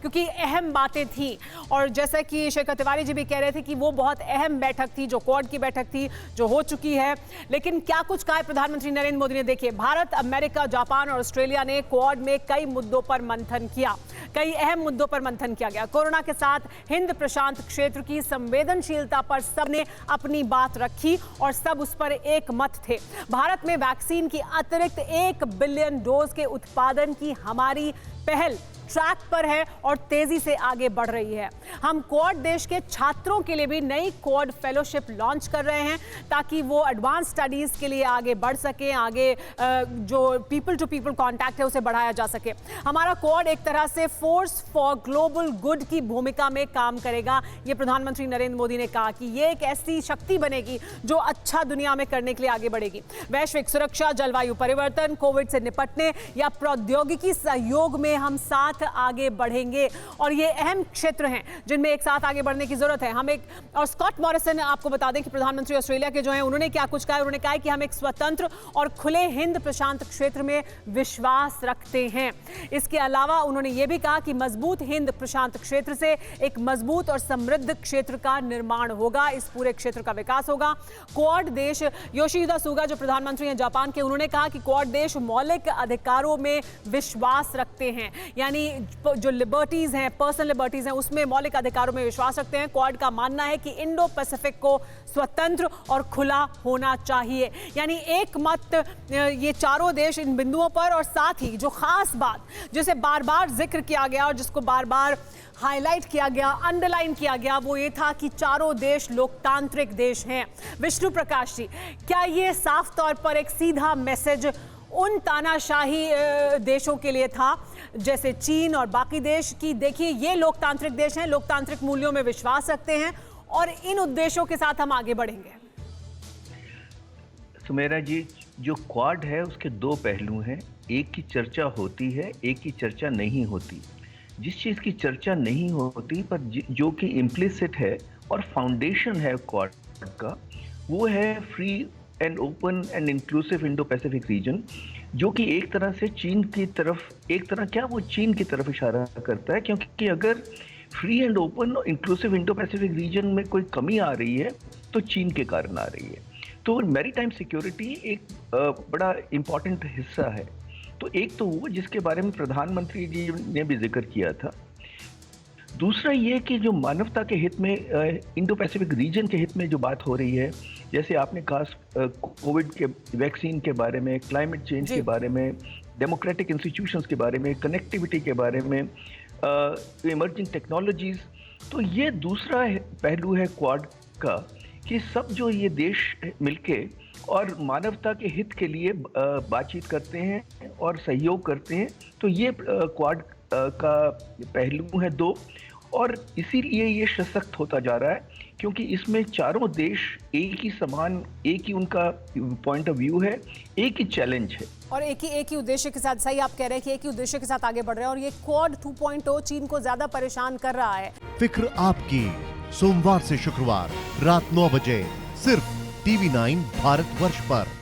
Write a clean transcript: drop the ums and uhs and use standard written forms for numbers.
क्योंकि अहम बातें थी। और जैसा कि शेखर तिवारी जी भी कह रहे थे कि वो बहुत अहम बैठक थी, जो क्वाड की बैठक थी, जो हो चुकी है। लेकिन क्या कुछ कहा है प्रधानमंत्री नरेंद्र मोदी ने? देखिए, भारत, अमेरिका, जापान और ऑस्ट्रेलिया ने क्वाड में कई मुद्दों पर मंथन किया, कई अहम मुद्दों पर मंथन किया गया। कोरोना के साथ हिंद प्रशांत क्षेत्र की संवेदनशीलता पर सबने अपनी बात रखी और सब उस पर एक मत थे। भारत में वैक्सीन की अतिरिक्त 1 बिलियन डोज के उत्पादन की हमारी पहल ट्रैक पर है और तेजी से आगे बढ़ रही है। हम क्वाड देश के छात्रों के लिए भी नई क्वाड फेलोशिप लॉन्च कर रहे हैं ताकि वो एडवांस स्टडीज के लिए आगे बढ़ सके, आगे जो पीपल टू पीपल कांटेक्ट है उसे बढ़ाया जा सके। हमारा क्वाड एक तरह से फोर्स फॉर ग्लोबल गुड की भूमिका में काम करेगा। ये प्रधानमंत्री नरेंद्र मोदी ने कहा कि ये एक ऐसी शक्ति बनेगी जो अच्छा दुनिया में करने के लिए आगे बढ़ेगी। वैश्विक सुरक्षा, जलवायु परिवर्तन, कोविड से निपटने या प्रौद्योगिकी सहयोग में हम साथ आगे बढ़ेंगे और ये अहम क्षेत्र हैं जिनमें एक साथ आगे बढ़ने की जरूरत है। और स्कॉट मॉरिसन, आपको बता दें कि प्रधानमंत्री ऑस्ट्रेलिया के जो हैं, उन्होंने क्या कुछ कहा है? उन्होंने कहा है कि हम एक स्वतंत्र और खुले हिंद प्रशांत क्षेत्र में विश्वास रखते हैं। इसके अलावा उन्होंने ये भी कहा कि मजबूत हिंद प्रशांत क्षेत्र से एक मजबूत और समृद्ध क्षेत्र का निर्माण होगा, इस पूरे क्षेत्र का विकास होगा। क्वाड देश, योशिहिदा सुगा जो प्रधानमंत्री हैं जापान के, उन्होंने कहा कि क्वाड देश मौलिक अधिकारों में विश्वास रखते हैं, यानी जो लिबर्टीज हैं, पर्सनल लिबर्टीज हैं, उसमें मौलिक अधिकारों में विश्वास रखते हैं। क्वाड का मानना है कि इंडो पैसिफिक को स्वतंत्र और खुला होना चाहिए, यानी एक मत ये चारों देश इन बिंदुओं पर। और साथ ही जो खास बात जिसे बार बार जिक्र किया गया और जिसको बार बार हाईलाइट किया गया, अंडरलाइन किया गया, वो ये था कि चारों देश लोकतांत्रिक देश हैं। विष्णु प्रकाश जी, क्या ये साफ तौर पर एक सीधा मैसेज उन तानाशाही देशों के लिए था जैसे चीन और बाकी देश की, देखिए ये लोकतांत्रिक देश हैं, लोकतांत्रिक मूल्यों में विश्वास रखते हैं और इन उद्देश्यों के साथ हम आगे बढ़ेंगे? सुमेरा जी, जो क्वाड है उसके 2 पहलू हैं। एक की चर्चा होती है, एक की चर्चा नहीं होती। जिस चीज़ की चर्चा नहीं होती पर जो कि इम्प्लिसिट है और फाउंडेशन है क्वाड का, वो है free and open and inclusive Indo Pacific region, जो कि एक तरह से चीन की तरफ, वो चीन की तरफ इशारा करता है। क्योंकि अगर फ्री एंड ओपन और इंक्लूसिव इंडो पैसिफिक रीजन में कोई कमी आ रही है तो चीन के कारण आ रही है। तो मैरीटाइम सिक्योरिटी एक बड़ा इम्पॉर्टेंट हिस्सा है। तो एक तो वो जिसके बारे में प्रधानमंत्री जी ने भी जिक्र किया था। दूसरा ये कि जो मानवता के हित में, इंडो पैसिफिक रीजन के हित में जो बात हो रही है, जैसे आपने कहा कोविड के वैक्सीन के बारे में, क्लाइमेट चेंज के बारे में, डेमोक्रेटिक इंस्टीट्यूशंस के बारे में, कनेक्टिविटी के बारे में, इमर्जिंग टेक्नोलॉजीज, तो ये दूसरा पहलू है क्वाड का कि सब जो ये देश मिलके और मानवता के हित के लिए बातचीत करते हैं और सहयोग करते हैं। तो ये क्वाड का पहलू है 2, और इसीलिए ये सशक्त होता जा रहा है क्योंकि इसमें चारों देश एक ही समान, एक ही उनका पॉइंट ऑफ व्यू है, एक ही चैलेंज है और एक ही उद्देश्य के साथ। सही आप कह रहे हैं कि एक ही उद्देश्य के साथ आगे बढ़ रहे हैं और ये क्वाड 2.0 चीन को ज्यादा परेशान कर रहा है। फिक्र आपकी, सोमवार से शुक्रवार रात 9 बजे सिर्फ TV9 भारतवर्ष पर।